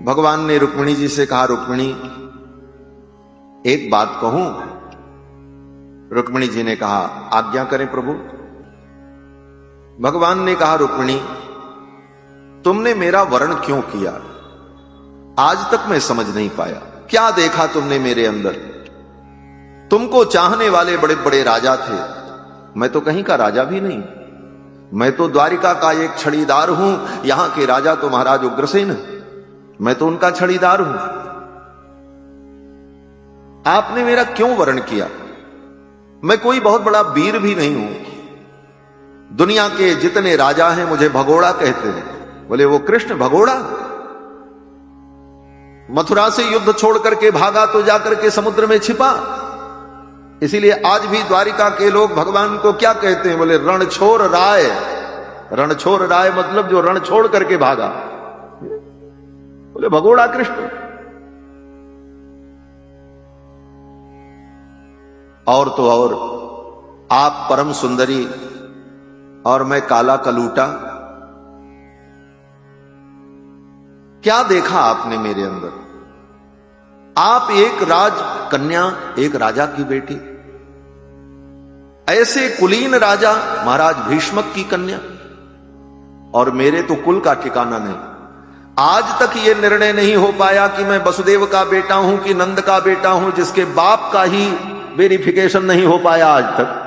भगवान ने रुक्मिणी जी से कहा, रुक्मिणी एक बात कहूं? रुक्मिणी जी ने कहा, आज्ञा करें प्रभु। भगवान ने कहा, रुक्मिणी तुमने मेरा वर्ण क्यों किया? आज तक मैं समझ नहीं पाया। क्या देखा तुमने मेरे अंदर? तुमको चाहने वाले बड़े बड़े राजा थे, मैं तो कहीं का राजा भी नहीं। मैं तो द्वारिका का एक छड़ीदार हूं। यहां के राजा तो महाराज उग्रसेन, मैं तो उनका छड़ीदार हूं। आपने मेरा क्यों वर्ण किया? मैं कोई बहुत बड़ा वीर भी नहीं हूं। दुनिया के जितने राजा हैं मुझे भगोड़ा कहते हैं। बोले वो कृष्ण भगोड़ा? मथुरा से युद्ध छोड़ करके भागा तो जाकर के समुद्र में छिपा। इसीलिए आज भी द्वारिका के लोग भगवान को क्या कहते हैं? बोले रणछोर राय। रणछोर राय मतलब जो रण छोड़ करके भागा। बोले भगोड़ा कृष्ण। और तो और आप परम सुंदरी और मैं काला कलूटा। क्या देखा आपने मेरे अंदर? आप एक राज कन्या, एक राजा की बेटी, ऐसे कुलीन राजा महाराज भीष्मक की कन्या, और मेरे तो कुल का ठिकाना नहीं। आज तक यह निर्णय नहीं हो पाया कि मैं वसुदेव का बेटा हूं कि नंद का बेटा हूं, जिसके बाप का ही वेरिफिकेशन नहीं हो पाया आज तक।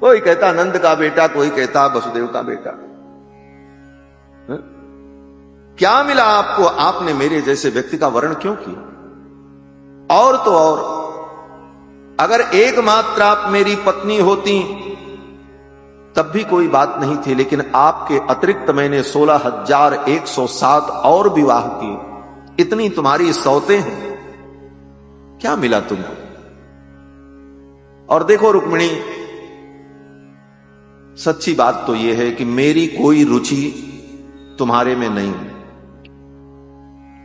कोई कहता नंद का बेटा, कोई कहता वसुदेव का बेटा। क्या मिला आपको? आपने मेरे जैसे व्यक्ति का वर्ण क्यों किया? और तो और अगर एकमात्र आप मेरी पत्नी होती तब भी कोई बात नहीं थी, लेकिन आपके अतिरिक्त मैंने 16,107 और विवाह किए। इतनी तुम्हारी सौतें हैं, क्या मिला तुमको? और देखो रुक्मिणी, सच्ची बात तो यह है कि मेरी कोई रुचि तुम्हारे में नहीं है।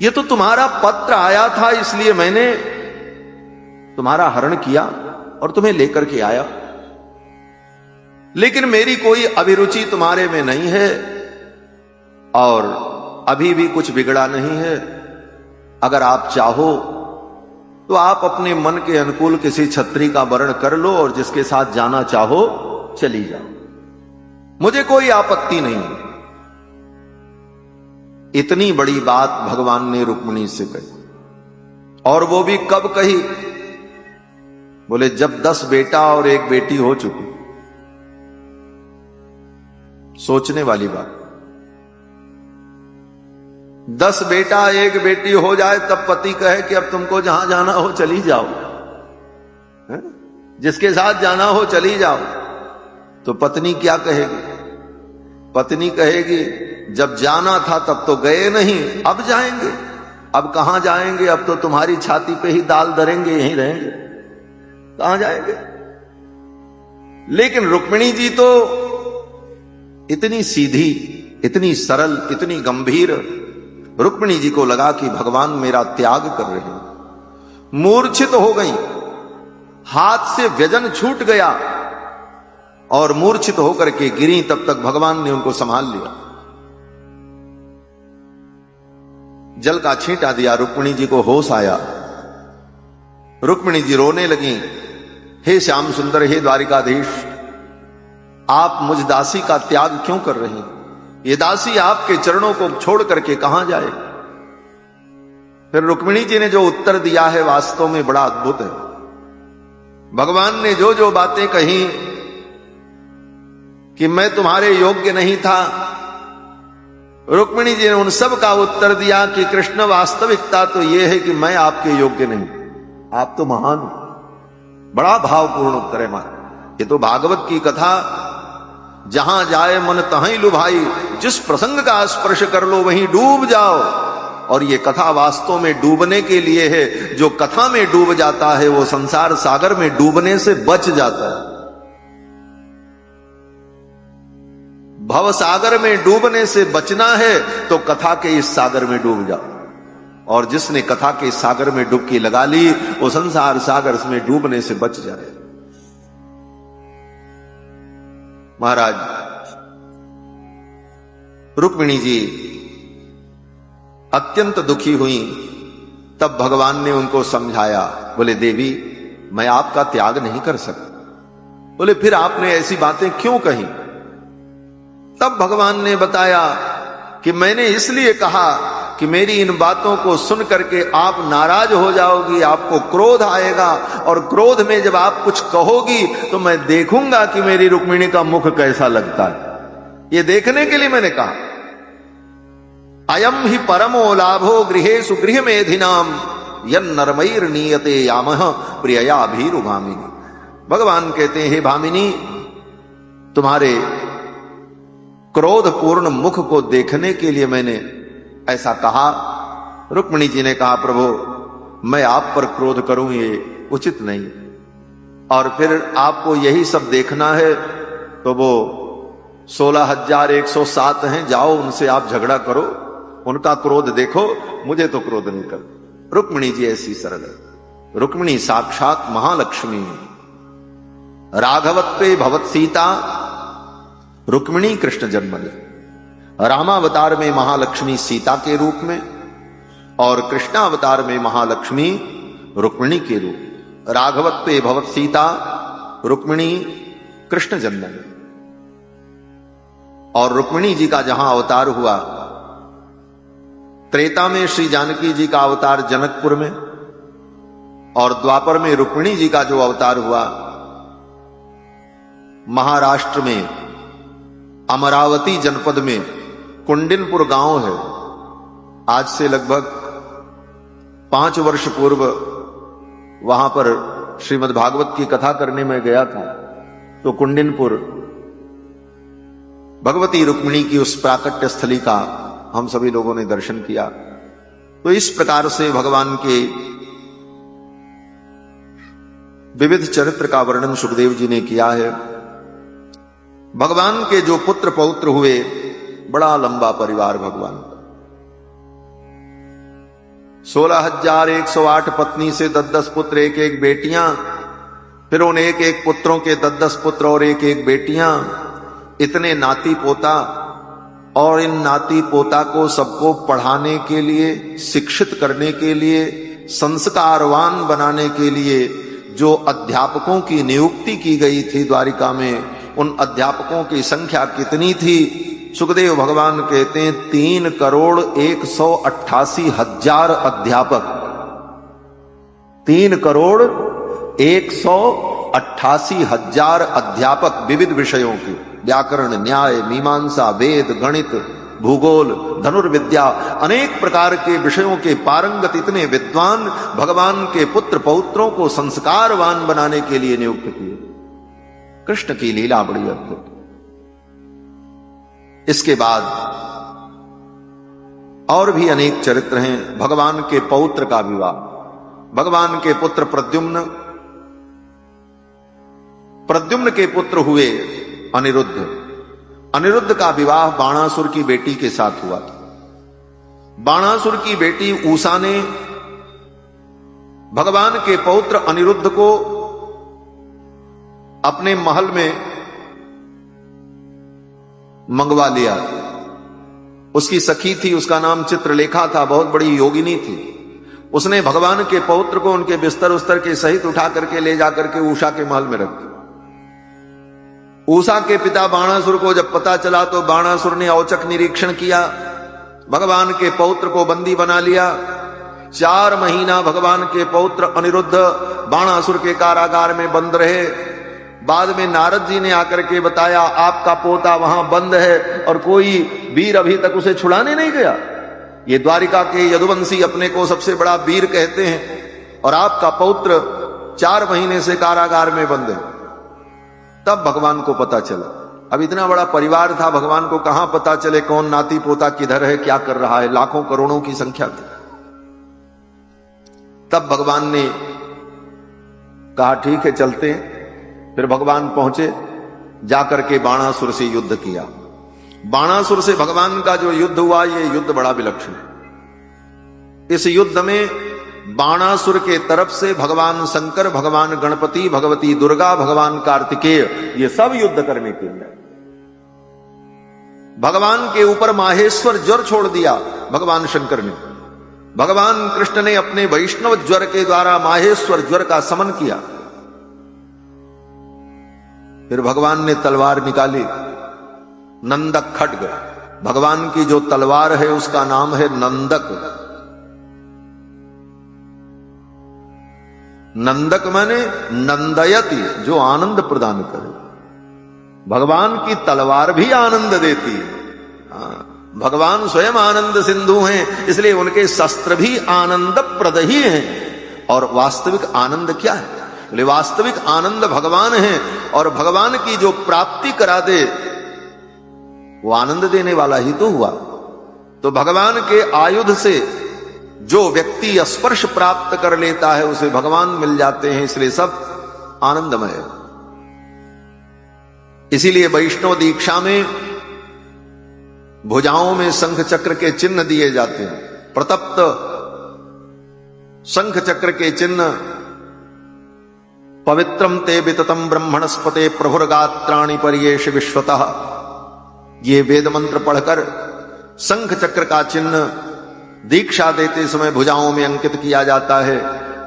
यह तो तुम्हारा पत्र आया था, इसलिए मैंने तुम्हारा हरण किया और तुम्हें लेकर के आया। लेकिन मेरी कोई अभिरुचि तुम्हारे में नहीं है और अभी भी कुछ बिगड़ा नहीं है। अगर आप चाहो तो आप अपने मन के अनुकूल किसी छत्री का वर्ण कर लो और जिसके साथ जाना चाहो चली जाओ, मुझे कोई आपत्ति नहीं। इतनी बड़ी बात भगवान ने रुक्मिणी से कही, और वो भी कब कही? बोले जब 10 बेटा और 1 बेटी हो चुकी। सोचने वाली बात। 10 बेटा 1 बेटी हो जाए तब पति कहे कि अब तुमको जहां जाना हो चली जाओ, जिसके साथ जाना हो चली जाओ, तो पत्नी क्या कहेगी? पत्नी कहेगी जब जाना था तब तो गए नहीं, अब जाएंगे। अब कहां जाएंगे? अब तो तुम्हारी छाती पे ही दाल धरेंगे, यहीं रहेंगे, कहां जाएंगे? लेकिन रुक्मिणी जी तो इतनी सीधी, इतनी सरल, इतनी गंभीर। रुक्मिणी जी को लगा कि भगवान मेरा त्याग कर रहे हैं। मूर्छित हो गई, हाथ से व्यजन छूट गया और मूर्छित होकर के गिरी। तब तक भगवान ने उनको संभाल लिया, जल का छींटा दिया। रुक्मिणी जी को होश आया। रुक्मिणी जी रोने लगी, हे श्याम सुंदर, हे द्वारिकाधीश, आप मुझ दासी का त्याग क्यों कर रहे हैं? ये दासी आपके चरणों को छोड़ करके कहां जाए? फिर रुक्मिणी जी ने जो उत्तर दिया है वास्तव में बड़ा अद्भुत है। भगवान ने जो जो बातें कही कि मैं तुम्हारे योग्य नहीं था, रुक्मिणी जी ने उन सब का उत्तर दिया कि कृष्ण वास्तविकता तो यह है कि मैं आपके योग्य नहीं, आप तो महान हो। बड़ा भावपूर्ण उत्तर है मान। ये तो भागवत की कथा, जहां जाए मन तहीं लुभाई, जिस प्रसंग का स्पर्श कर लो वहीं डूब जाओ। और ये कथा वास्तव में डूबने के लिए है। जो कथा में डूब जाता है वो संसार सागर में डूबने से बच जाता है। भव सागर में डूबने से बचना है तो कथा के इस सागर में डूब जाओ। और जिसने कथा के सागर में डुबकी लगा ली वो संसार सागर में डूबने से बच जाए। महाराज रुक्मिणी जी अत्यंत दुखी हुई। तब भगवान ने उनको समझाया, बोले देवी मैं आपका त्याग नहीं कर सकता। बोले फिर आपने ऐसी बातें क्यों कही? तब भगवान ने बताया कि मैंने इसलिए कहा कि मेरी इन बातों को सुन करके आप नाराज हो जाओगी, आपको क्रोध आएगा, और क्रोध में जब आप कुछ कहोगी तो मैं देखूंगा कि मेरी रुक्मिणी का मुख कैसा लगता है। ये देखने के लिए मैंने कहा। अयम ही परमो लाभो गृहेषु गृह मेधिनाम यन्नरमैर नीयते यामह प्रियया भीरुभामिनी। भगवान कहते हैं, हे भामिनी, तुम्हारे क्रोधपूर्ण मुख को देखने के लिए मैंने ऐसा कहा। रुक्मिणी जी ने कहा, प्रभु मैं आप पर क्रोध करूं ये उचित नहीं, और फिर आपको यही सब देखना है तो वो 16,107 हैं, जाओ उनसे आप झगड़ा करो, उनका क्रोध देखो, मुझे तो क्रोध नहीं कर। रुक्मिणी जी ऐसी सरल है। रुक्मिणी साक्षात महालक्ष्मी है। राघवत्वे भवत सीता रुक्मिणी कृष्ण जन्मनि। रामावतार में महालक्ष्मी सीता के रूप में और कृष्णावतार में महालक्ष्मी रुक्मिणी के रूप। राघवत्वे भवत सीता रुक्मिणी कृष्ण जन्मनि। और रुक्मिणी जी का जहां अवतार हुआ, त्रेता में श्री जानकी जी का अवतार जनकपुर में, और द्वापर में रुक्मिणी जी का जो अवतार हुआ महाराष्ट्र में अमरावती जनपद में कुंडिनपुर गांव है। आज से लगभग 5 वर्ष पूर्व वहां पर श्रीमद् भागवत की कथा करने में गया था, तो कुंडिनपुर भगवती रुक्मिणी की उस प्राकट्य स्थली का हम सभी लोगों ने दर्शन किया। तो इस प्रकार से भगवान के विविध चरित्र का वर्णन सुखदेव जी ने किया है। भगवान के जो पुत्र पौत्र हुए, बड़ा लंबा परिवार भगवान का। 16,108 पत्नी से 10-10 पुत्र, एक एक बेटियां, फिर उन एक एक पुत्रों के 10-10 पुत्र और एक एक बेटियां, इतने नाती पोता, और इन नाती पोता को सबको पढ़ाने के लिए, शिक्षित करने के लिए, संस्कारवान बनाने के लिए जो अध्यापकों की नियुक्ति की गई थी द्वारिका में, उन अध्यापकों की संख्या कितनी थी? सुखदेव भगवान कहते हैं 3,188,000 अध्यापक। 3,188,000 अध्यापक विविध विषयों के, व्याकरण, न्याय, मीमांसा, वेद, गणित, भूगोल, धनुर्विद्या, अनेक प्रकार के विषयों के पारंगत इतने विद्वान भगवान के पुत्र पौत्रों को संस्कारवान बनाने के लिए नियुक्त किए। कृष्ण की लीला बड़ी अद्भुत। इसके बाद और भी अनेक चरित्र हैं। भगवान के पौत्र का विवाह, भगवान के पुत्र प्रद्युम्न, प्रद्युम्न के पुत्र हुए अनिरुद्ध। अनिरुद्ध का विवाह बाणासुर की बेटी के साथ हुआ था। बाणासुर की बेटी ऊषा ने भगवान के पौत्र अनिरुद्ध को अपने महल में मंगवा लिया। उसकी सखी थी, उसका नाम चित्रलेखा था, बहुत बड़ी योगिनी थी। उसने भगवान के पौत्र को उनके बिस्तर उस्तर के सहित उठा करके ले जाकर के उषा के महल में रख दिया। उषा के पिता बाणासुर को जब पता चला तो बाणासुर ने औचक निरीक्षण किया, भगवान के पौत्र को बंदी बना लिया। 4 महीना भगवान के पौत्र अनिरुद्ध बाणासुर के कारागार में बंद रहे। बाद में नारद जी ने आकर के बताया, आपका पोता वहां बंद है और कोई वीर अभी तक उसे छुड़ाने नहीं गया। ये द्वारिका के यदुवंशी अपने को सबसे बड़ा वीर कहते हैं, और आपका पौत्र 4 महीने से कारागार में बंद है। तब भगवान को पता चला। अब इतना बड़ा परिवार था, भगवान को कहां पता चले कौन नाती पोता किधर है, क्या कर रहा है, लाखों करोड़ों की संख्या थी। तब भगवान ने कहा ठीक है चलते हैं। फिर भगवान पहुंचे, जाकर के बाणासुर से युद्ध किया। बाणासुर से भगवान का जो युद्ध हुआ, ये युद्ध बड़ा विलक्षण है। इस युद्ध में बाणासुर के तरफ से भगवान शंकर, भगवान गणपति, भगवती दुर्गा, भगवान कार्तिकेय, ये सब युद्ध करने के लिए। भगवान के ऊपर माहेश्वर ज्वर छोड़ दिया। भगवान शंकर ने। भगवान कृष्ण ने अपने वैष्णव ज्वर के द्वारा माहेश्वर ज्वर का समन किया। फिर भगवान ने तलवार निकाली, नंदक खड्ग। भगवान की जो तलवार है उसका नाम है नंदक। नंदक माने नंदयति, जो आनंद प्रदान करे। भगवान की तलवार भी आनंद देती है। भगवान स्वयं आनंद सिंधु हैं, इसलिए उनके शस्त्र भी आनंद प्रद ही हैं। और वास्तविक आनंद क्या है? बोले वास्तविक आनंद भगवान है, और भगवान की जो प्राप्ति करा दे वो आनंद देने वाला ही तो हुआ। तो भगवान के आयुध से जो व्यक्ति स्पर्श प्राप्त कर लेता है उसे भगवान मिल जाते हैं, इसलिए सब आनंदमय है। इसीलिए वैष्णव दीक्षा में भुजाओं में शंख चक्र के चिन्ह दिए जाते हैं। प्रतप्त शंख चक्र के चिन्ह, पवित्रम ते विततम ब्रह्मणस्पते प्रभुर्गात्राणि पर्येष विश्वतः, ये वेद मंत्र पढ़कर शंख चक्र का चिन्ह दीक्षा देते समय भुजाओं में अंकित किया जाता है,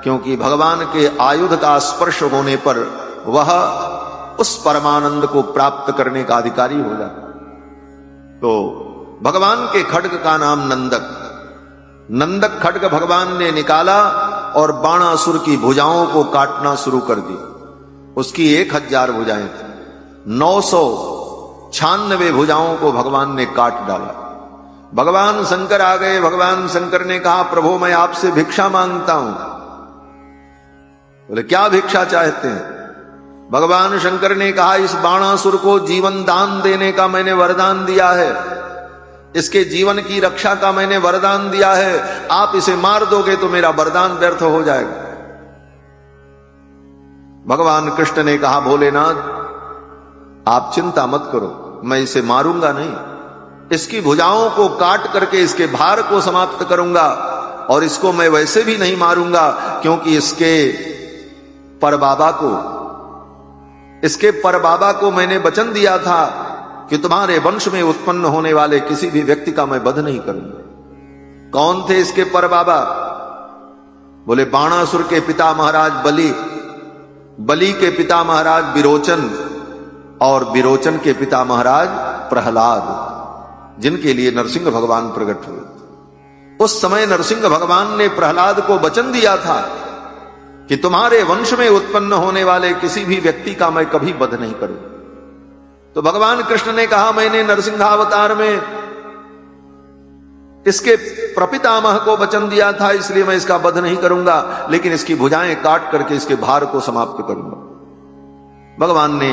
क्योंकि भगवान के आयुध का स्पर्श होने पर वह उस परमानंद को प्राप्त करने का अधिकारी हो जाता है। तो भगवान के खड्ग का नाम नंदक। नंदक खड्ग भगवान ने निकाला और बाणासुर की भुजाओं को काटना शुरू कर दी। उसकी 1000 भुजाएं थी, 996 भुजाओं को भगवान ने काट डाला। भगवान शंकर आ गए। भगवान शंकर ने कहा, प्रभु मैं आपसे भिक्षा मांगता हूं। बोले क्या भिक्षा चाहते हैं? भगवान शंकर ने कहा, इस बाणासुर को जीवन दान देने का मैंने वरदान दिया है, इसके जीवन की रक्षा का मैंने वरदान दिया है। आप इसे मार दोगे तो मेरा वरदान व्यर्थ हो जाएगा। भगवान कृष्ण ने कहा, भोलेनाथ आप चिंता मत करो, मैं इसे मारूंगा नहीं, इसकी भुजाओं को काट करके इसके भार को समाप्त करूंगा। और इसको मैं वैसे भी नहीं मारूंगा, क्योंकि इसके परबाबा को मैंने वचन दिया था कि तुम्हारे वंश में उत्पन्न होने वाले किसी भी व्यक्ति का मैं वध नहीं करूंगा। कौन थे इसके परबाबा? बोले बाणासुर के पिता महाराज बलि, बलि के पिता महाराज विरोचन, और विरोचन के पिता महाराज प्रहलाद, जिनके लिए नरसिंह भगवान प्रकट हुए। उस समय नरसिंह भगवान ने प्रहलाद को वचन दिया था कि तुम्हारे वंश में उत्पन्न होने वाले किसी भी व्यक्ति का मैं कभी वध नहीं करूं। तो भगवान कृष्ण ने कहा, मैंने नरसिंहावतार में इसके प्रपितामह को वचन दिया था, इसलिए मैं इसका वध नहीं करूंगा, लेकिन इसकी भुजाएं काट करके इसके भार को समाप्त करूंगा। भगवान ने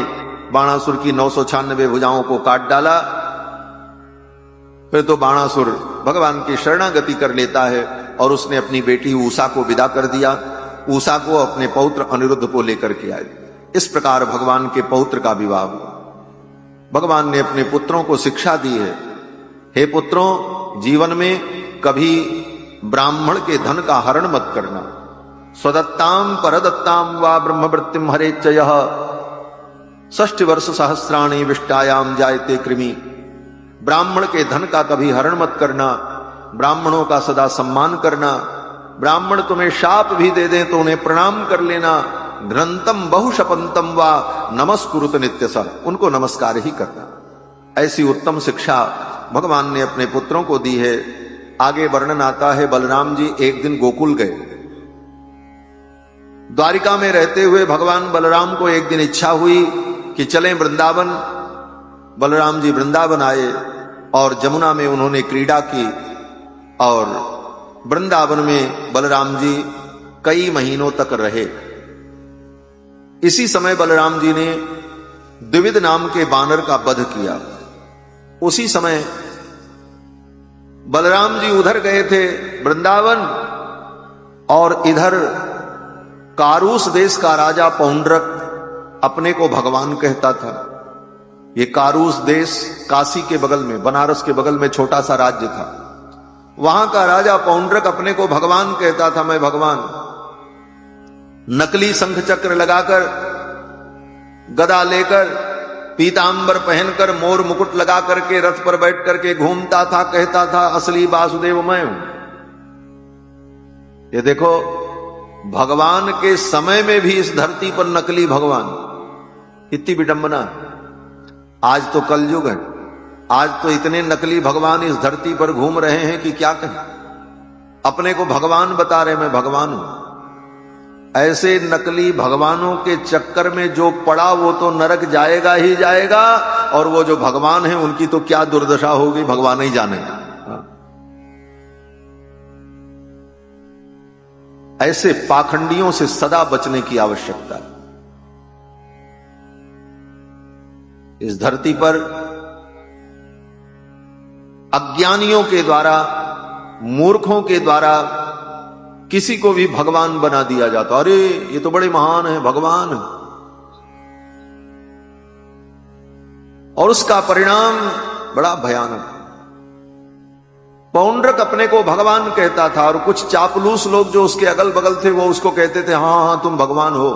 बाणासुर की 996 भुजाओं को काट डाला। फिर तो बाणासुर भगवान की शरणागति कर लेता है, और उसने अपनी बेटी उषा को विदा कर दिया। उषा को अपने पौत्र अनिरुद्ध को लेकर के आए। इस प्रकार भगवान के पौत्र का विवाह हुआ। भगवान ने अपने पुत्रों को शिक्षा दी है, हे पुत्रों, जीवन में कभी ब्राह्मण के धन का हरण मत करना। स्वदत्ताम परदत्ताम वा ब्रह्मवृत्तिम हरेच्चयः 60 वर्ष सहस्राणि विष्टायाम जायते कृमि। ब्राह्मण के धन का कभी हरण मत करना, ब्राह्मणों का सदा सम्मान करना। ब्राह्मण तुम्हें शाप भी दे दें तो उन्हें प्रणाम कर लेना। घ्रंतम बहुशपंतम वा नमस्कुरुत नित्यस, उनको नमस्कार ही करना। ऐसी उत्तम शिक्षा भगवान ने अपने पुत्रों को दी है। आगे वर्णन आता है, बलराम जी एक दिन गोकुल गए। द्वारिका में रहते हुए भगवान बलराम को एक दिन इच्छा हुई कि चलें वृंदावन। बलराम जी वृंदावन आए और जमुना में उन्होंने क्रीड़ा की, और वृंदावन में बलराम जी कई महीनों तक रहे। इसी समय बलराम जी ने द्विविध नाम के बानर का वध किया। उसी समय बलराम जी उधर गए थे वृंदावन, और इधर कारूस देश का राजा पौंड्रक अपने को भगवान कहता था। ये कारूस देश काशी के बगल में, बनारस के बगल में छोटा सा राज्य था। वहां का राजा पौंड्रक अपने को भगवान कहता था, मैं भगवान। नकली शंख चक्र लगाकर, गदा लेकर पीतांबर पहनकर मोर मुकुट लगा करके रथ पर बैठ करके घूमता था, कहता था असली वासुदेव मैं हूं। ये देखो, भगवान के समय में भी इस धरती पर नकली भगवान, कितनी विडंबना। आज तो कलयुग है, आज तो इतने नकली भगवान इस धरती पर घूम रहे हैं कि क्या कहें। अपने को भगवान बता रहे मैं भगवान हूं। ऐसे नकली भगवानों के चक्कर में जो पड़ा वो तो नरक जाएगा ही जाएगा, और वो जो भगवान है उनकी तो क्या दुर्दशा होगी भगवान ही जानेगा। ऐसे पाखंडियों से सदा बचने की आवश्यकता है। इस धरती पर अज्ञानियों के द्वारा, मूर्खों के द्वारा किसी को भी भगवान बना दिया जाता। अरे ये तो बड़े महान है, भगवान है। और उसका परिणाम बड़ा भयानक। पौंड्रक अपने को भगवान कहता था, और कुछ चापलूस लोग जो उसके अगल बगल थे वो उसको कहते थे हां हां तुम भगवान हो।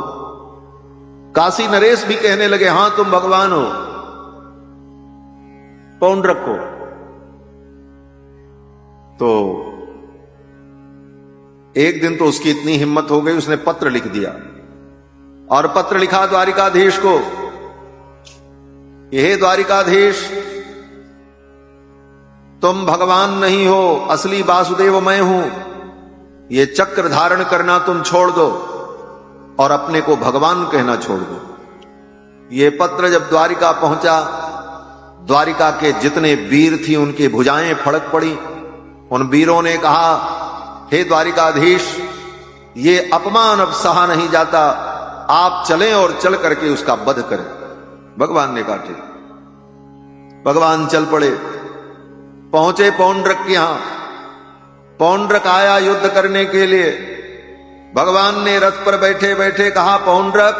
काशी नरेश भी कहने लगे हां तुम भगवान हो पौंड्रक को। तो एक दिन तो उसकी इतनी हिम्मत हो गई, उसने पत्र लिख दिया, और पत्र लिखा द्वारिकाधीश को, यह द्वारिकाधीश तुम भगवान नहीं हो, असली वासुदेव मैं हूं। ये चक्र धारण करना तुम छोड़ दो और अपने को भगवान कहना छोड़ दो। ये पत्र जब द्वारिका पहुंचा, द्वारिका के जितने वीर थी उनकी भुजाएं फड़क पड़ी। उन वीरों ने कहा हे द्वारिकाधीश, ये अपमान अब सहा नहीं जाता, आप चलें और चल करके उसका वध करें। भगवान ने कहा ठीक। भगवान चल पड़े, पहुंचे पौंड्रक के यहां। पौंड्रक आया युद्ध करने के लिए। भगवान ने रथ पर बैठे बैठे कहा पौंड्रक,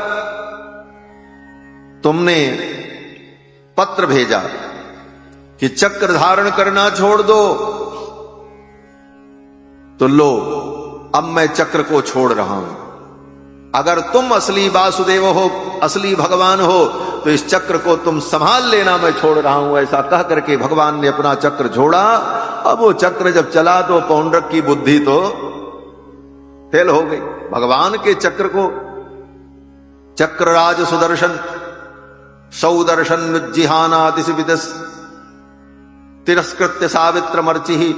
तुमने पत्र भेजा कि चक्र धारण करना छोड़ दो, तो लो अब मैं चक्र को छोड़ रहा हूं। अगर तुम असली वासुदेव हो, असली भगवान हो, तो इस चक्र को तुम संभाल लेना, मैं छोड़ रहा हूं। ऐसा कह करके भगवान ने अपना चक्र छोड़ा। अब वो चक्र जब चला तो पौंड्रक की बुद्धि तो फेल हो गई। भगवान के चक्र को चक्रराज सुदर्शन सौदर्शन जिहाना दिशविदस तिरस्कृत्य सावित्र मर्चि,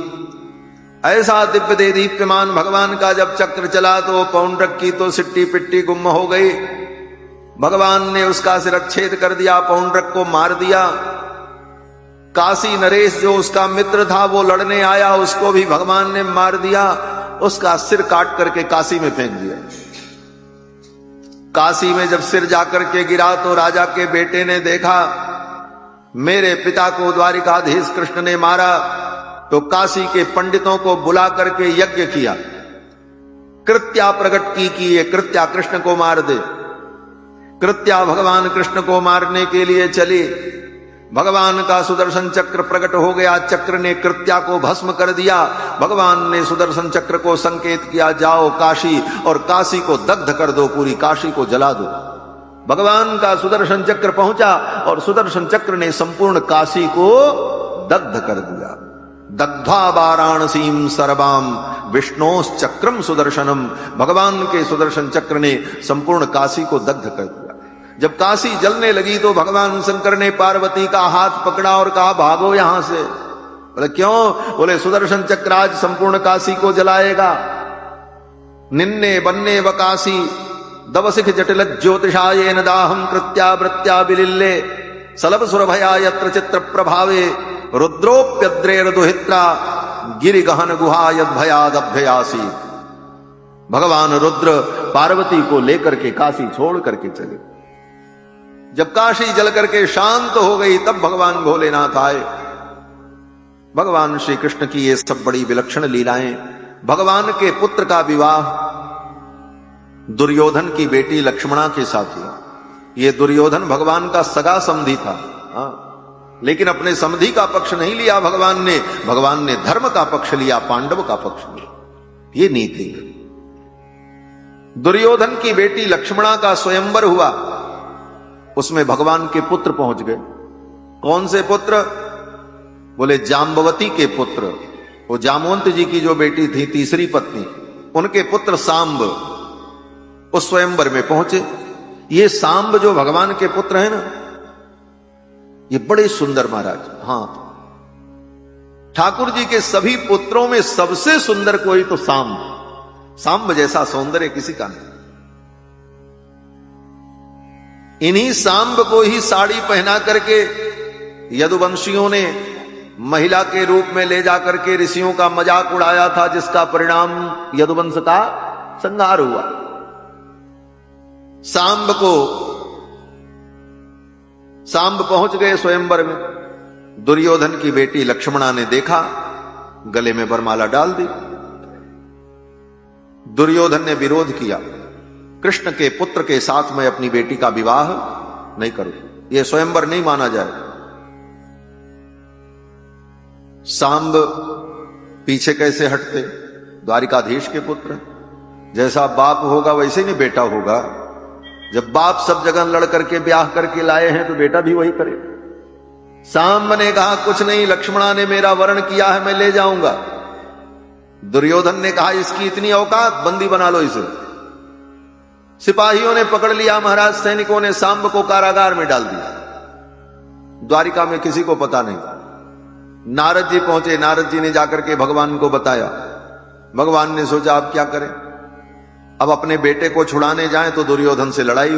ऐसा दिव्य दे दीप्यमान भगवान का जब चक्र चला तो पौंड्रक की तो सिट्टी पिट्टी गुम हो गई। भगवान ने उसका शिरच्छेद कर दिया, पौंड्रक को मार दिया। काशी नरेश जो उसका मित्र था वो लड़ने आया, उसको भी भगवान ने मार दिया। उसका सिर काट करके काशी में फेंक दिया। काशी में जब सिर जाकर के गिरा तो राजा के बेटे ने देखा मेरे पिता को द्वारिकाधीश कृष्ण ने मारा, तो काशी के पंडितों को बुला करके यज्ञ किया, कृत्या प्रकट की कि ये कृत्या कृष्ण को मार दे। कृत्या भगवान कृष्ण को मारने के लिए चली। भगवान का सुदर्शन चक्र प्रकट हो गया, चक्र ने कृत्या को भस्म कर दिया। भगवान ने सुदर्शन चक्र को संकेत किया जाओ काशी, और काशी को दग्ध कर दो, पूरी काशी को जला दो। भगवान का सुदर्शन चक्र पहुंचा और सुदर्शन चक्र ने संपूर्ण काशी को दग्ध कर दिया। दग्ध्वा वाराणसीम सर्वाम विष्णोश्चक्रम सुदर्शनम, भगवान के सुदर्शन चक्र ने संपूर्ण काशी को दग्ध कर दिया। जब काशी जलने लगी तो भगवान शंकर ने पार्वती का हाथ पकड़ा और कहा भागो यहां से। बोले क्यों? बोले सुदर्शन चक्र आज संपूर्ण काशी को जलाएगा। निन्ने बन्ने व काशी दवसिख जटिल ज्योतिषाये नदाहम कृत्या वृत्या बिलिल्ले सलभ सुरभया यत्र चित्र प्रभावे रुद्रोप्यद्रेर दुहित्रा गिरि गहन गुहा यद भयादभ्ययासी। भगवान रुद्र पार्वती को लेकर के काशी छोड़ करके चले। जब काशी जल करके शांत हो गई तब भगवान भोलेनाथ आए। भगवान श्री कृष्ण की ये सब बड़ी विलक्षण लीलाएं। भगवान के पुत्र का विवाह दुर्योधन की बेटी लक्ष्मणा के साथ हुआ। ये दुर्योधन भगवान का सगा समधी था, लेकिन अपने समधी का पक्ष नहीं लिया भगवान ने धर्म का पक्ष लिया, पांडव का पक्ष लिया। ये नीति। दुर्योधन की बेटी लक्ष्मणा का स्वयंवर हुआ। उसमें भगवान के पुत्र पहुंच गए। कौन से पुत्र? बोले जाम्बवती के पुत्र। वो जामवंत जी की जो बेटी थी, तीसरी पत्नी, उनके पुत्र सांब उस स्वयंवर में पहुंचे। ये सांब जो भगवान के पुत्र है ना, ये बड़े सुंदर महाराज। हां, ठाकुर जी के सभी पुत्रों में सबसे सुंदर कोई तो सांब जैसा सौंदर्य किसी का नहीं। इन्हीं सांब को ही साड़ी पहना करके यदुवंशियों ने महिला के रूप में ले जाकर के ऋषियों का मजाक उड़ाया था, जिसका परिणाम यदुवंश का संहार हुआ। सांब पहुंच गए स्वयंवर में। दुर्योधन की बेटी लक्ष्मणा ने देखा, गले में वरमाला डाल दी। दुर्योधन ने विरोध किया, कृष्ण के पुत्र के साथ मैं अपनी बेटी का विवाह नहीं करूं, यह स्वयंवर नहीं माना जाए। सांब पीछे कैसे हटते? द्वारिकाधीश के पुत्र, जैसा बाप होगा वैसे नहीं बेटा होगा। जब बाप सब जगह लड़ करके ब्याह करके लाए हैं तो बेटा भी वही करे। सांब ने कहा कुछ नहीं, लक्ष्मणा ने मेरा वर्ण किया है, मैं ले जाऊंगा। दुर्योधन ने कहा इसकी इतनी औकात, बंदी बना लो इसे। सिपाहियों ने पकड़ लिया महाराज, सैनिकों ने सांब को कारागार में डाल दिया। द्वारिका में किसी को पता नहीं। नारद जी पहुंचे, नारद जी ने जाकर के भगवान को बताया। भगवान ने सोचा अब क्या करें, अब अपने बेटे को छुड़ाने जाएं तो दुर्योधन से लड़ाई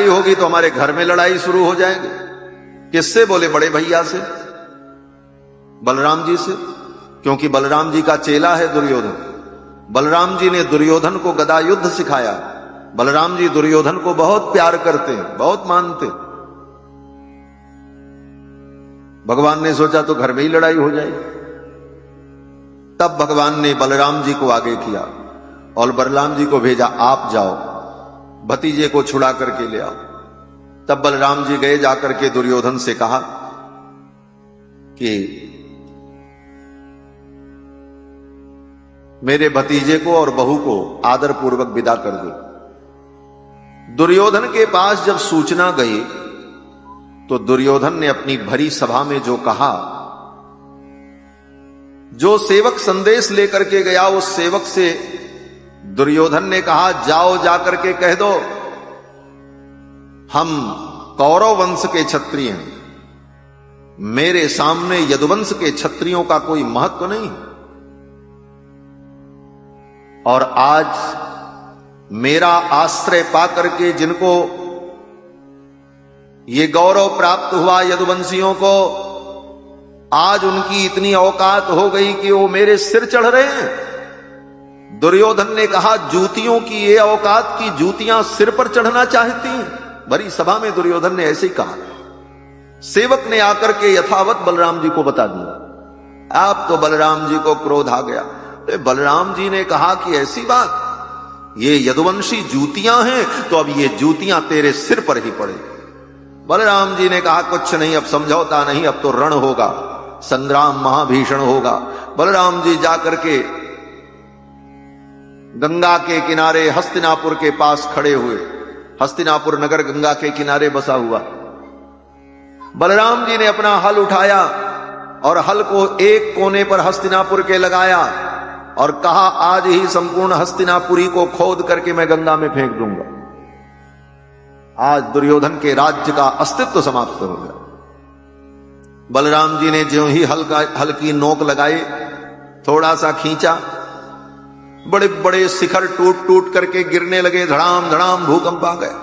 होगी तो हमारे घर में लड़ाई शुरू हो जाएगी। किससे? बोले बड़े भैया से, बलराम जी से, क्योंकि बलराम जी का चेला है दुर्योधन। बलराम जी ने दुर्योधन को गदा युद्ध सिखाया। बलराम जी दुर्योधन को बहुत प्यार करते हैं, बहुत मानते। भगवान ने सोचा तो घर में ही लड़ाई हो जाएगी। तब भगवान ने बलराम जी को आगे किया और बलराम जी को भेजा, आप जाओ भतीजे को छुड़ा करके ले आओ। तब बलराम जी गए, जाकर के दुर्योधन से कहा कि मेरे भतीजे को और बहू को आदर पूर्वक विदा कर दो। दुर्योधन के पास जब सूचना गई तो दुर्योधन ने अपनी भरी सभा में जो कहा, जो सेवक संदेश लेकर के गया, उस सेवक से दुर्योधन ने कहा जाओ जाकर के कह दो हम कौरव वंश के क्षत्रिय हैं, मेरे सामने यदुवंश के क्षत्रियों का कोई महत्व नहीं। और आज मेरा आश्रय पाकर के जिनको ये गौरव प्राप्त हुआ यदुवंशियों को, आज उनकी इतनी औकात हो गई कि वो मेरे सिर चढ़ रहे हैं। दुर्योधन ने कहा जूतियों की ये औकात की जूतियां सिर पर चढ़ना चाहती हैं। बड़ी सभा में दुर्योधन ने ऐसे ही कहा। सेवक ने आकर के यथावत बलराम जी को बता दिया। आप तो बलराम जी को क्रोध आ गया। बलराम जी ने कहा कि ऐसी बात, ये यदुवंशी जूतियां हैं तो अब ये जूतियां तेरे सिर पर ही पड़े। बलराम जी ने कहा कुछ नहीं, अब समझौता नहीं, अब तो रण होगा, संग्राम महाभीषण होगा। बलराम जी जाकर के गंगा के किनारे हस्तिनापुर के पास खड़े हुए। हस्तिनापुर नगर गंगा के किनारे बसा हुआ। बलराम जी ने अपना हल उठाया और हल को एक कोने पर हस्तिनापुर के लगाया और कहा आज ही संपूर्ण हस्तिनापुरी को खोद करके मैं गंगा में फेंक दूंगा। आज दुर्योधन के राज्य का अस्तित्व समाप्त हो गया। बलराम जी ने ज्यों ही हल की नोक लगाई, थोड़ा सा खींचा, बड़े बड़े शिखर टूट टूट करके गिरने लगे। धड़ाम धड़ाम भूकंप आ गए।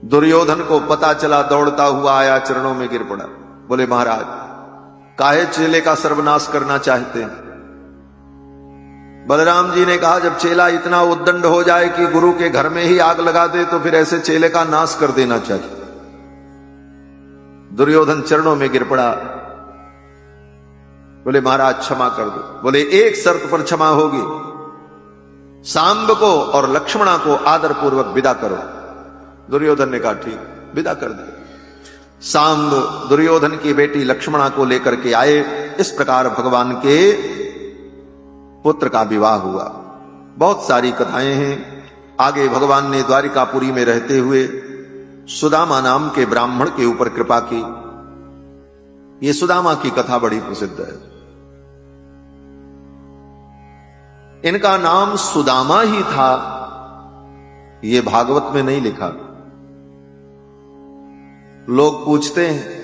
दुर्योधन को पता चला, दौड़ता हुआ आया, चरणों में गिर पड़ा। बोले महाराज काहे चेले का सर्वनाश करना चाहते हैं? बलराम जी ने कहा जब चेला इतना उद्दंड हो जाए कि गुरु के घर में ही आग लगा दे तो फिर ऐसे चेले का नाश कर देना चाहिए। दुर्योधन चरणों में गिर पड़ा। बोले महाराज क्षमा कर दो। बोले एक शर्त पर क्षमा होगी, सांब को और लक्ष्मणा को आदर पूर्वक विदा करो। दुर्योधन ने कहा ठीक, विदा कर दिया। सांब दुर्योधन की बेटी लक्ष्मणा को लेकर के आए। इस प्रकार भगवान के पुत्र का विवाह हुआ। बहुत सारी कथाएं हैं, आगे भगवान ने द्वारिकापुरी में रहते हुए सुदामा नाम के ब्राह्मण के ऊपर कृपा की। ये सुदामा की कथा बड़ी प्रसिद्ध है। इनका नाम सुदामा ही था, ये भागवत में नहीं लिखा। लोग पूछते हैं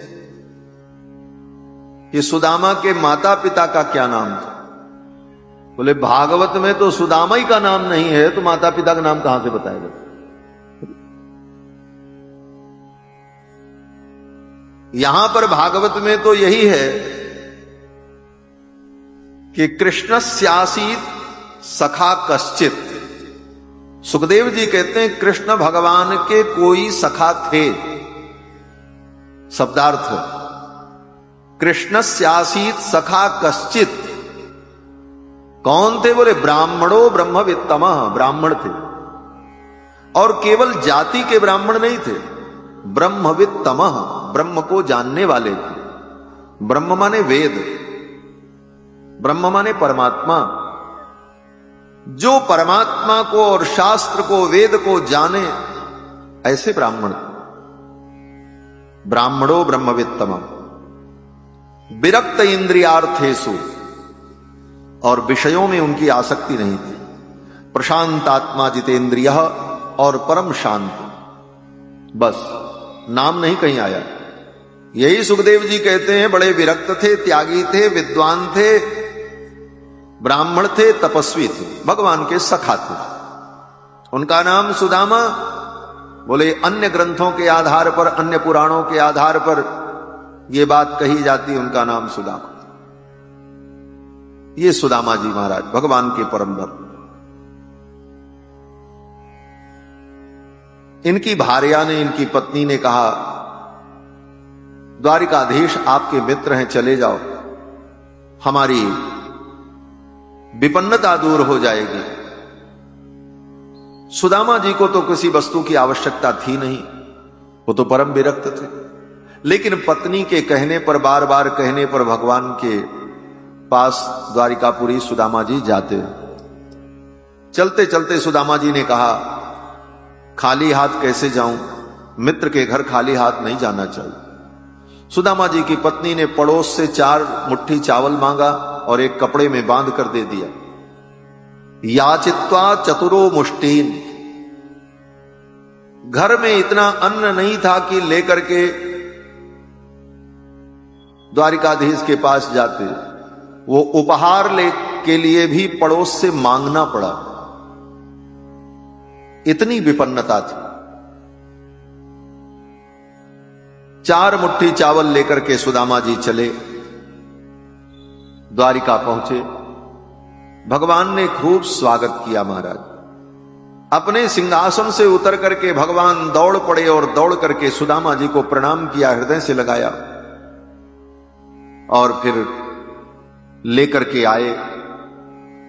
कि सुदामा के माता पिता का क्या नाम था? बोले भागवत में तो सुदामा ही का नाम नहीं है, तो माता पिता का नाम कहां से बताएगा? यहां पर भागवत में तो यही है कि कृष्णस्यासीत सखा कश्चित। सुखदेव जी कहते हैं कृष्ण भगवान के कोई सखा थे। शब्दार्थ कृष्णस्यासीत सखा कश्चित। कौन थे? बोले ब्राह्मणो ब्रह्मवित्तमः, ब्राह्मण थे। और केवल जाति के ब्राह्मण नहीं थे, ब्रह्मवित्तमः, ब्रह्म को जानने वाले थे। ब्रह्म माने वेद, ब्रह्म माने परमात्मा। जो परमात्मा को और शास्त्र को वेद को जाने, ऐसे ब्राह्मण। ब्राह्मणो ब्रह्मवित्तमः विरक्त इंद्रियार्थेषु, और विषयों में उनकी आसक्ति नहीं थी। प्रशांत आत्मा जितेंद्रियः, और परम शांत। बस नाम नहीं कहीं आया। यही सुखदेव जी कहते हैं बड़े विरक्त थे, त्यागी थे, विद्वान थे, ब्राह्मण थे, तपस्वी थे, भगवान के सखा थे। उनका नाम सुदामा। बोले अन्य ग्रंथों के आधार पर, अन्य पुराणों के आधार पर यह बात कही जाती, उनका नाम सुदामा। ये सुदामा जी महाराज भगवान के परम भक्त। इनकी भार्या ने, इनकी पत्नी ने कहा द्वारिकाधीश आपके मित्र हैं, चले जाओ, हमारी विपन्नता दूर हो जाएगी। सुदामा जी को तो किसी वस्तु की आवश्यकता थी नहीं, वो तो परम विरक्त थे। लेकिन पत्नी के कहने पर, बार बार कहने पर भगवान के पास द्वारिकापुरी सुदामा जी जाते। चलते चलते सुदामा जी ने कहा खाली हाथ कैसे जाऊं, मित्र के घर खाली हाथ नहीं जाना चाहिए। सुदामा जी की पत्नी ने पड़ोस से 4 मुट्ठी चावल मांगा और एक कपड़े में बांध कर दे दिया। याचित्वा चतुरो मुष्टीन। घर में इतना अन्न नहीं था कि लेकर के द्वारिकाधीश के पास जाते। वो उपहार ले के लिए भी पड़ोस से मांगना पड़ा, इतनी विपन्नता थी। 4 मुट्ठी चावल लेकर के सुदामा जी चले, द्वारिका पहुंचे। भगवान ने खूब स्वागत किया महाराज। अपने सिंहासन से उतर करके भगवान दौड़ पड़े और दौड़ करके सुदामा जी को प्रणाम किया, हृदय से लगाया और फिर लेकर के आए,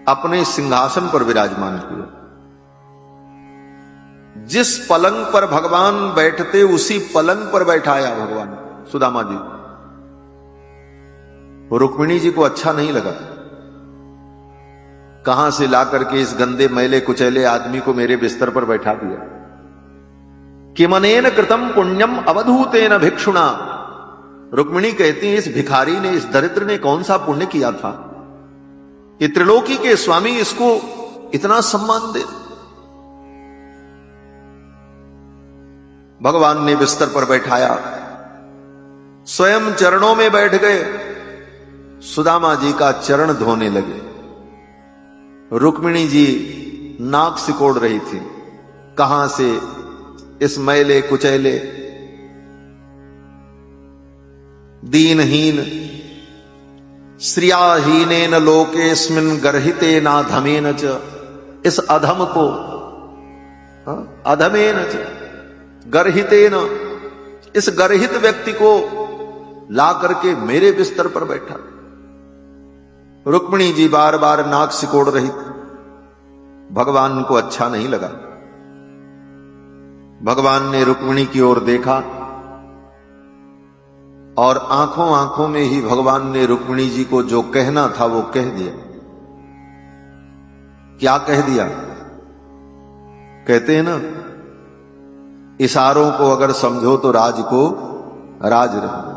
अपने सिंहासन पर विराजमान किया। जिस पलंग पर भगवान बैठते उसी पलंग पर बैठाया भगवान सुदामा जी। रुक्मिणी जी को अच्छा नहीं लगा, कहां से लाकर के इस गंदे मैले कुचैले आदमी को मेरे बिस्तर पर बैठा दिया। किमनेन कृतम पुण्यम अवधूतेन भिक्षुणा। रुक्मिणी कहती है इस भिखारी ने, इस दरिद्र ने कौन सा पुण्य किया था, ये त्रिलोकी के स्वामी इसको इतना सम्मान दे। भगवान ने बिस्तर पर बैठाया, स्वयं चरणों में बैठ गए, सुदामा जी का चरण धोने लगे। रुक्मिणी जी नाक सिकोड़ रही थी, कहां से इस मैले कुचैले दीनहीन श्रियाहीनेन लोकेस्मिन् गर्हितेन अधमेन च, इस अधम को अधमेन च गर्हितेन, इस गर्हित व्यक्ति को ला करके मेरे बिस्तर पर बैठा। रुक्मिणी जी बार बार नाक सिकोड़ रही, भगवान को अच्छा नहीं लगा। भगवान ने रुक्मिणी की ओर देखा और आंखों आंखों में ही भगवान ने रुक्मिणी जी को जो कहना था वो कह दिया। क्या कह दिया? कहते हैं ना, इशारों को अगर समझो तो राज को राज रहो।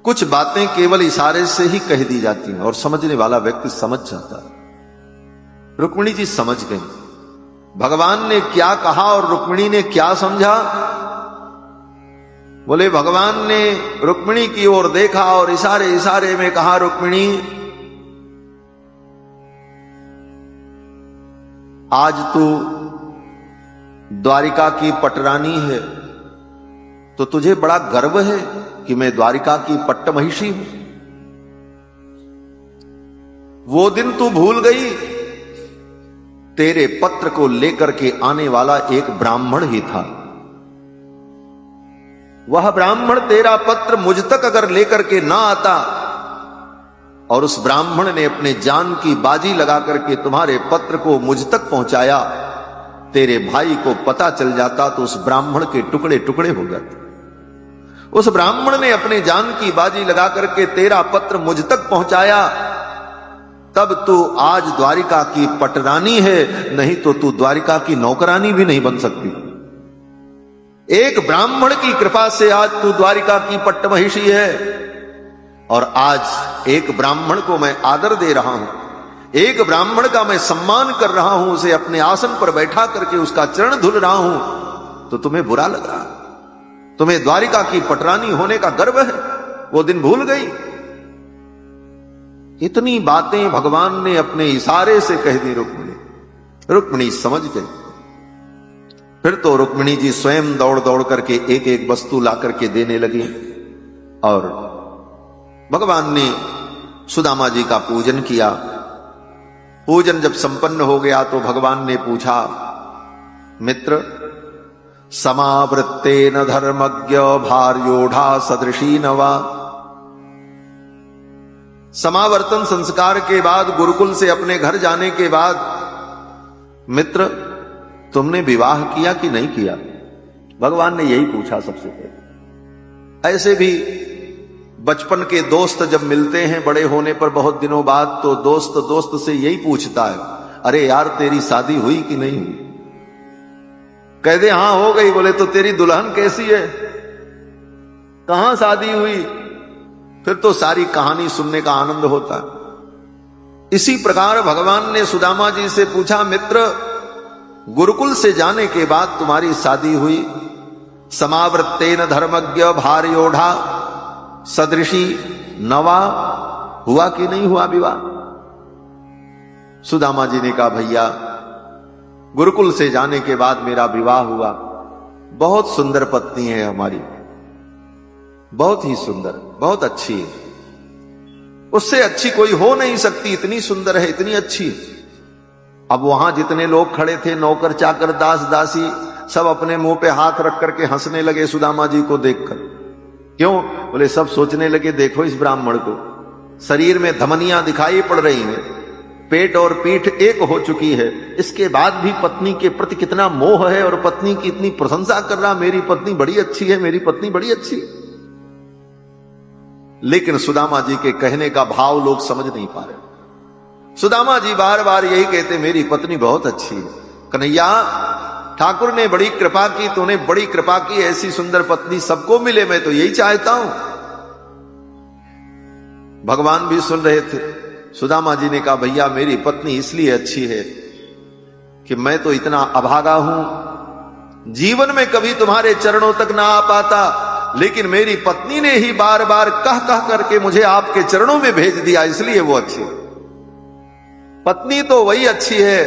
कुछ बातें केवल इशारे से ही कह दी जाती हैं और समझने वाला व्यक्ति समझ जाता है। रुक्मिणी जी समझ गई भगवान ने क्या कहा और रुक्मिणी ने क्या समझा। बोले भगवान ने रुक्मिणी की ओर देखा और इशारे इशारे में कहा, रुक्मिणी आज तू द्वारिका की पटरानी है तो तुझे बड़ा गर्व है कि मैं द्वारिका की पट्टमहिषी हूं। वो दिन तू भूल गई, तेरे पत्र को लेकर के आने वाला एक ब्राह्मण ही था। वह ब्राह्मण तेरा पत्र मुझ तक अगर लेकर के ना आता और उस ब्राह्मण ने अपने जान की बाजी लगा करके तुम्हारे पत्र को मुझ तक पहुंचाया, तेरे भाई को पता चल जाता तो उस ब्राह्मण के टुकड़े टुकड़े हो जाते। उस ब्राह्मण ने अपने जान की बाजी लगा करके तेरा पत्र मुझ तक पहुंचाया, तब तू आज द्वारिका की पटरानी है, नहीं तो तू द्वारिका की नौकरानी भी नहीं बन सकती। एक ब्राह्मण की कृपा से आज तू द्वारिका की पट्टमहिषी है और आज एक ब्राह्मण को मैं आदर दे रहा हूं, एक ब्राह्मण का मैं सम्मान कर रहा हूं, उसे अपने आसन पर बैठा करके उसका चरण धुल रहा हूं, तो तुम्हें बुरा लग रहा, तुम्हें द्वारिका की पटरानी होने का गर्व है। वो दिन भूल गई। इतनी बातें भगवान ने अपने इशारे से कह दी रुक्मिणी। रुक्मिणी समझ गई। फिर तो रुक्मिणी जी स्वयं दौड़ दौड़ करके एक एक वस्तु ला करके देने लगी और भगवान ने सुदामा जी का पूजन किया। पूजन जब संपन्न हो गया तो भगवान ने पूछा, मित्र समावृत्तेन धर्मज्ञ भार्योढ़ा सदृशी नवा। समावर्तन संस्कार के बाद, गुरुकुल से अपने घर जाने के बाद, मित्र तुमने विवाह किया कि नहीं किया? भगवान ने यही पूछा सबसे पहले। ऐसे भी बचपन के दोस्त जब मिलते हैं बड़े होने पर बहुत दिनों बाद, तो दोस्त दोस्त से यही पूछता है, अरे यार तेरी शादी हुई कि नहीं हुई? कह दे हां हो गई, बोले तो तेरी दुल्हन कैसी है, कहां शादी हुई? फिर तो सारी कहानी सुनने का आनंद होता है। इसी प्रकार भगवान ने सुदामा जी से पूछा, मित्र गुरुकुल से जाने के बाद तुम्हारी शादी हुई, समावृत्तेन धर्मज्ञ भार्योढ़ा सदृशी नवा, हुआ कि नहीं हुआ विवाह? सुदामा जी ने कहा, भैया गुरुकुल से जाने के बाद मेरा विवाह हुआ। बहुत सुंदर पत्नी है हमारी, बहुत ही सुंदर, बहुत अच्छी है, उससे अच्छी कोई हो नहीं सकती, इतनी सुंदर है, इतनी अच्छी। अब वहां जितने लोग खड़े थे, नौकर चाकर दास दासी, सब अपने मुंह पे हाथ रख करके हंसने लगे सुदामा जी को देखकर। क्यों? बोले सब सोचने लगे, देखो इस ब्राह्मण को, शरीर में धमनियां दिखाई पड़ रही हैं, पेट और पीठ एक हो चुकी है, इसके बाद भी पत्नी के प्रति कितना मोह है और पत्नी की इतनी प्रशंसा कर रहा, मेरी पत्नी बड़ी अच्छी है, मेरी पत्नी बड़ी अच्छी है। लेकिन सुदामा जी के कहने का भाव लोग समझ नहीं पा रहे। सुदामा जी बार बार यही कहते, मेरी पत्नी बहुत अच्छी है। कन्हैया ठाकुर ने बड़ी कृपा की, तूने बड़ी कृपा की, ऐसी सुंदर पत्नी सबको मिले, मैं तो यही चाहता हूं। भगवान भी सुन रहे थे। सुदामा जी ने कहा, भैया मेरी पत्नी इसलिए अच्छी है कि मैं तो इतना अभागा हूं, जीवन में कभी तुम्हारे चरणों तक ना आ पाता, लेकिन मेरी पत्नी ने ही बार बार कह कह करके मुझे आपके चरणों में भेज दिया, इसलिए वो अच्छी है। पत्नी तो वही अच्छी है,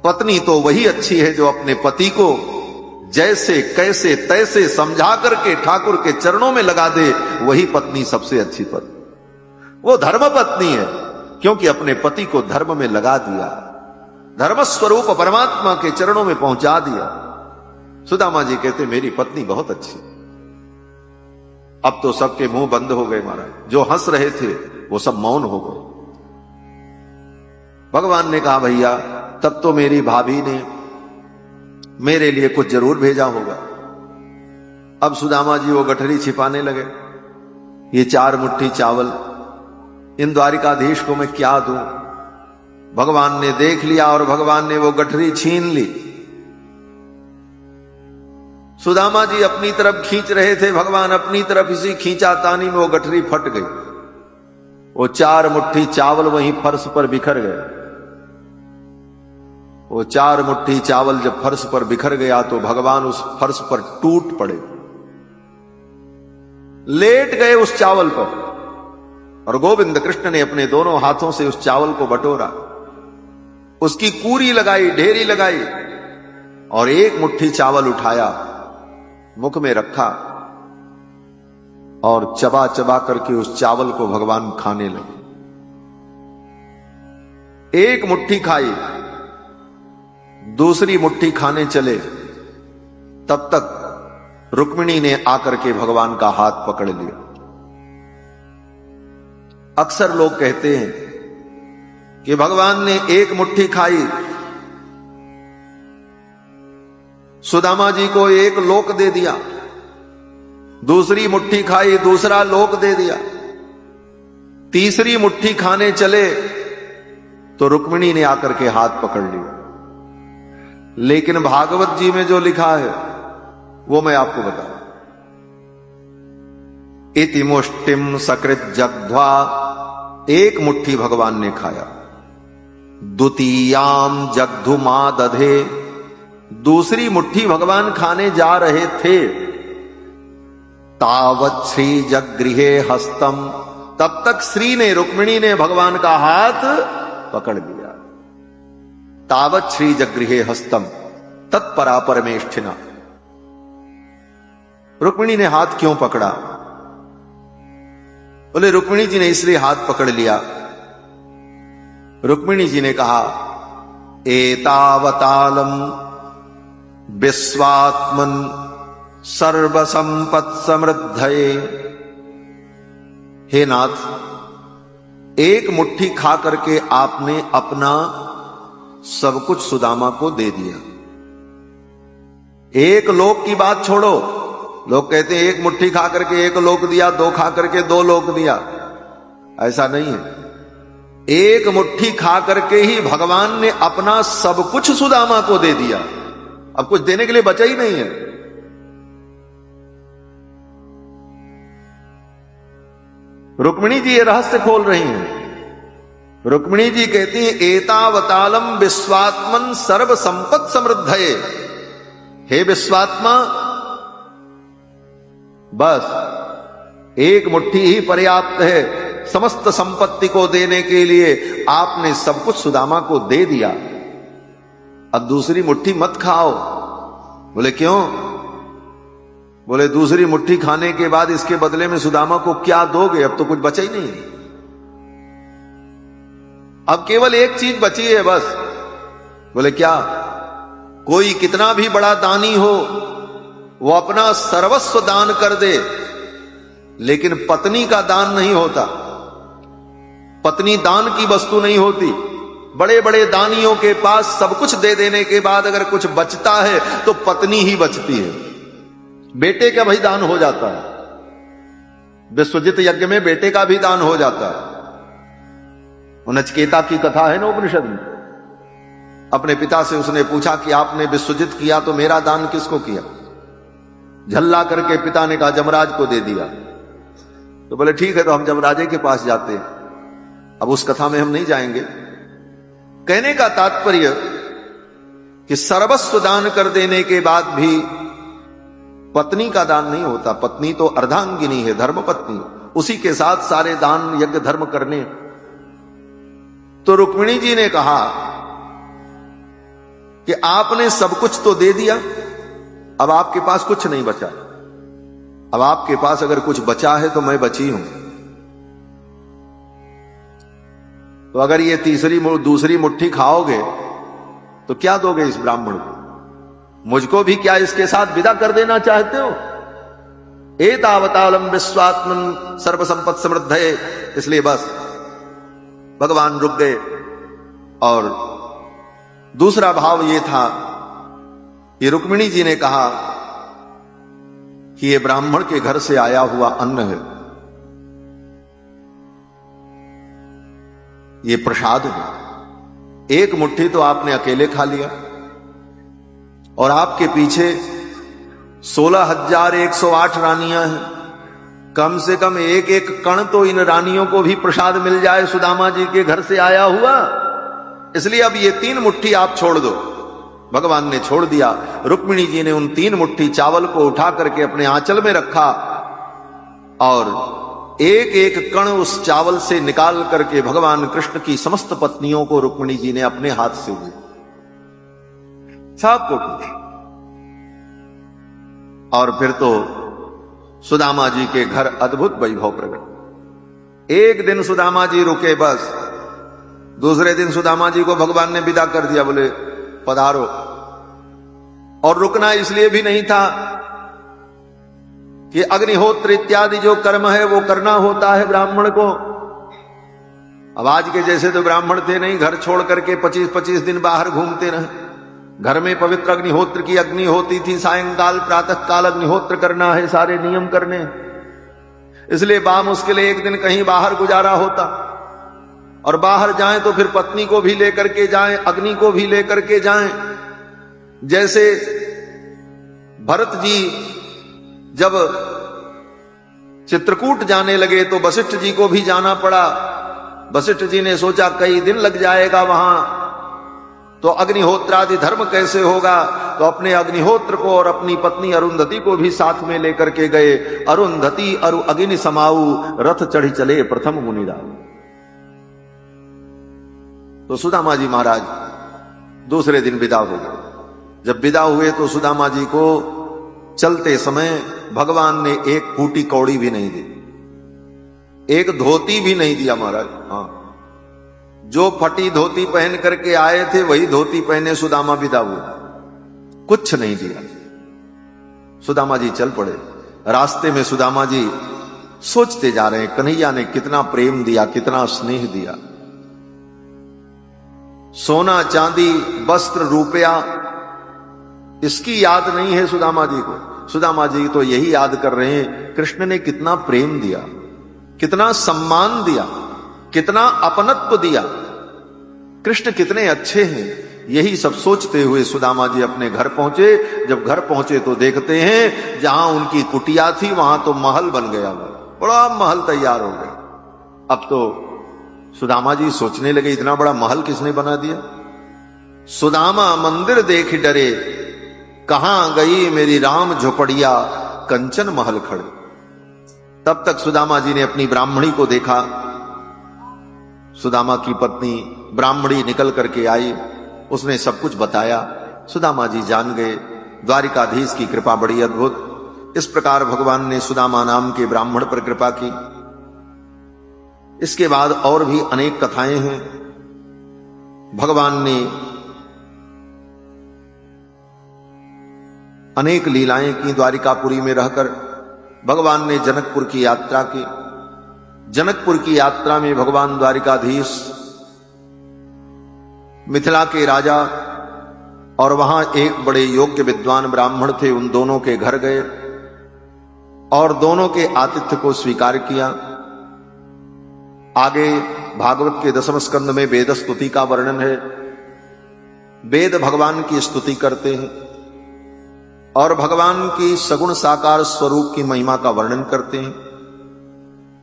पत्नी तो वही अच्छी है जो अपने पति को जैसे कैसे तैसे समझा करके ठाकुर के चरणों में लगा दे, वही पत्नी सबसे अच्छी पत्नी। वो धर्म पत्नी है, क्योंकि अपने पति को धर्म में लगा दिया, धर्म स्वरूप परमात्मा के चरणों में पहुंचा दिया। सुदामा जी कहते, मेरी पत्नी बहुत अच्छी। अब तो सबके मुंह बंद हो गए महाराज, जो हंस रहे थे वो सब मौन हो गए। भगवान ने कहा, भैया तब तो मेरी भाभी ने मेरे लिए कुछ जरूर भेजा होगा। अब सुदामा जी वो गठरी छिपाने लगे, ये 4 मुट्ठी चावल इन द्वारिकाधीश को मैं क्या दूं? भगवान ने देख लिया और भगवान ने वो गठरी छीन ली सुदामा जी अपनी तरफ खींच रहे थे, भगवान अपनी तरफ, इसी खींचातानी में वो गठरी फट गई। वो 4 मुट्ठी चावल वहीं फर्श पर बिखर गए। वो 4 मुट्ठी चावल जब फर्श पर बिखर गया तो भगवान उस फर्श पर टूट पड़े, लेट गए उस चावल पर। और गोविंद कृष्ण ने अपने दोनों हाथों से उस चावल को बटोरा, उसकी कूरी लगाई, ढेरी लगाई, और 1 मुट्ठी चावल उठाया, मुख में रखा और चबा चबा करके उस चावल को भगवान खाने लगे। 1 मुट्ठी खाई, दूसरी मुट्ठी खाने चले, तब तक रुक्मिणी ने आकर के भगवान का हाथ पकड़ लिया। अक्सर लोग कहते हैं कि भगवान ने 1 मुट्ठी खाई, सुदामा जी को 1 लोक दे दिया, दूसरी मुट्ठी खाई, दूसरा लोक दे दिया, तीसरी मुट्ठी खाने चले तो रुक्मिणी ने आकर के हाथ पकड़ लिया। लेकिन भागवत जी में जो लिखा है वो मैं आपको बताऊं। इति मुष्टिम सकृत जग्ध्वा, 1 मुट्ठी भगवान ने खाया। द्वितीयाम जग्धु मां दधे, दूसरी मुट्ठी भगवान खाने जा रहे थे। तावत श्री जगृहे हस्तम, तब तक श्री ने, रुक्मिणी ने भगवान का हाथ पकड़ लिया। तावत श्री जगृहे हस्तम तत्परा परमेष्ठिना। रुक्मिणी ने हाथ क्यों पकड़ा? बोले रुक्मिणी जी ने इसलिए हाथ पकड़ लिया, रुक्मिणी जी ने कहा एतावतालम विश्वात्मन सर्वसंपत् समृद्धये। हे नाथ, 1 मुट्ठी खा करके आपने अपना सब कुछ सुदामा को दे दिया। 1 लोक की बात छोड़ो, लोग कहते हैं 1 मुट्ठी खा करके 1 लोक दिया, 2 खा करके 2 लोक दिया। ऐसा नहीं है। 1 मुट्ठी खा करके ही भगवान ने अपना सब कुछ सुदामा को दे दिया। अब कुछ देने के लिए बचा ही नहीं है। रुक्मिणी जी ये रहस्य खोल रही हैं। रुक्मिणी जी कहती हैं एतावतालम विश्वात्मन सर्व संपत् समृद्धये। हे विश्वात्मा, बस 1 मुट्ठी ही पर्याप्त है समस्त संपत्ति को देने के लिए। आपने सब कुछ सुदामा को दे दिया, अब दूसरी मुट्ठी मत खाओ। बोले क्यों? बोले दूसरी मुट्ठी खाने के बाद इसके बदले में सुदामा को क्या दोगे? अब तो कुछ बचा ही नहीं, अब केवल 1 चीज बची है बस। बोले क्या? कोई कितना भी बड़ा दानी हो, वो अपना सर्वस्व दान कर दे, लेकिन पत्नी का दान नहीं होता। पत्नी दान की वस्तु नहीं होती। बड़े बड़े दानियों के पास सब कुछ दे देने के बाद अगर कुछ बचता है तो पत्नी ही बचती है। बेटे का भी दान हो जाता है, विश्वजित यज्ञ में बेटे का भी दान हो जाता है। नचिकेता की कथा है ना उपनिषद में। अपने पिता से उसने पूछा कि आपने विश्वजित किया तो मेरा दान किसको किया? झल्ला करके पिता ने कहा जमराज को दे दिया। तो बोले ठीक है, तो हम जमराजे के पास जाते हैं। अब उस कथा में हम नहीं जाएंगे। कहने का तात्पर्य कि सर्वस्व दान कर देने के बाद भी पत्नी का दान नहीं होता। पत्नी तो अर्धांगिनी है, धर्म पत्नी, उसी के साथ सारे दान यज्ञ धर्म करने। तो रुक्मिणी जी ने कहा कि आपने सब कुछ तो दे दिया, अब आपके पास कुछ नहीं बचा। अब आपके पास अगर कुछ बचा है तो मैं बची हूं। तो अगर ये दूसरी मुट्ठी खाओगे तो क्या दोगे इस ब्राह्मण को? मुझको भी क्या इसके साथ विदा कर देना चाहते हो? एतावतालम विश्वात्मन सर्व संपत् समृद्धये। इसलिए बस भगवान रुक गए। और दूसरा भाव ये था कि रुक्मिणी जी ने कहा कि ये ब्राह्मण के घर से आया हुआ अन्न है, ये प्रसाद है। 1 मुट्ठी तो आपने अकेले खा लिया और आपके पीछे 16,108 रानियां हैं। कम से कम एक एक कण तो इन रानियों को भी प्रसाद मिल जाए सुदामा जी के घर से आया हुआ। इसलिए अब ये 3 मुट्ठी आप छोड़ दो। भगवान ने छोड़ दिया। रुक्मिणी जी ने उन 3 मुट्ठी चावल को उठा करके अपने आंचल में रखा और एक एक कण उस चावल से निकाल करके भगवान कृष्ण की समस्त पत्नियों को रुक्मिणी जी ने अपने हाथ से दिया, सबको कुछ। और फिर तो सुदामा जी के घर अद्भुत वैभव प्रकट। एक दिन सुदामा जी रुके बस, दूसरे दिन सुदामा जी को भगवान ने विदा कर दिया, बोले पधारो। और रुकना इसलिए भी नहीं था कि अग्निहोत्र इत्यादि जो कर्म है वो करना होता है ब्राह्मण को। अब आज के जैसे तो ब्राह्मण थे नहीं, घर छोड़ करके 25-25 दिन बाहर घूमते रहे। घर में पवित्र अग्निहोत्र की अग्नि होती थी, सायंकाल प्रातः काल अग्निहोत्र करना है, सारे नियम करने। इसलिए बामुश्किल एक दिन कहीं बाहर गुजारा होता। और बाहर जाएं तो फिर पत्नी को भी लेकर के जाएं, अग्नि को भी लेकर के जाएं। जैसे भरत जी जब चित्रकूट जाने लगे तो वशिष्ठ जी को भी जाना पड़ा। वशिष्ठ जी ने सोचा कई दिन लग जाएगा वहां, तो अग्निहोत्रादि धर्म कैसे होगा, तो अपने अग्निहोत्र को और अपनी पत्नी अरुंधति को भी साथ में लेकर के गए। अरुंधति अरु अग्नि समाऊ, रथ चढ़ी चले प्रथम मुनिराज। तो सुदामा जी महाराज दूसरे दिन विदा हो गए। जब विदा हुए तो सुदामा जी को चलते समय भगवान ने एक फूटी कौड़ी भी नहीं दी, एक धोती भी नहीं दिया महाराज। हाँ, जो फटी धोती पहन करके आए थे वही धोती पहने सुदामा विदा हुए, कुछ नहीं दिया। सुदामा जी चल पड़े। रास्ते में सुदामा जी सोचते जा रहे हैं कन्हैया ने कितना प्रेम दिया, कितना स्नेह दिया। सोना चांदी वस्त्र रुपया इसकी याद नहीं है सुदामा जी को। सुदामा जी तो यही याद कर रहे हैं कृष्ण ने कितना प्रेम दिया, कितना सम्मान दिया, कितना अपनत्व दिया, कृष्ण कितने अच्छे हैं। यही सब सोचते हुए सुदामा जी अपने घर पहुंचे। जब घर पहुंचे तो देखते हैं जहां उनकी कुटिया थी वहां तो महल बन गया, बड़ा महल तैयार हो गया। अब तो सुदामा जी सोचने लगे इतना बड़ा महल किसने बना दिया। सुदामा मंदिर देख डरे, कहां गई मेरी राम झोपड़िया, कंचन महल खड़े। तब तक सुदामा जी ने अपनी ब्राह्मणी को देखा। सुदामा की पत्नी ब्राह्मणी निकल करके आई, उसने सब कुछ बताया। सुदामा जी जान गए। द्वारिकाधीश की कृपा बड़ी अद्भुत। इस प्रकार भगवान ने सुदामा नाम के ब्राह्मण पर कृपा की। इसके बाद और भी अनेक कथाएं हैं। भगवान ने अनेक लीलाएं की द्वारिकापुरी में रहकर। भगवान ने जनकपुर की यात्रा की। जनकपुर की यात्रा में भगवान द्वारिकाधीश मिथिला के राजा और वहां एक बड़े योग्य विद्वान ब्राह्मण थे, उन दोनों के घर गए और दोनों के आतिथ्य को स्वीकार किया। आगे भागवत के 10वें स्कंद में वेद स्तुति का वर्णन है। वेद भगवान की स्तुति करते हैं और भगवान की सगुण साकार स्वरूप की महिमा का वर्णन करते हैं।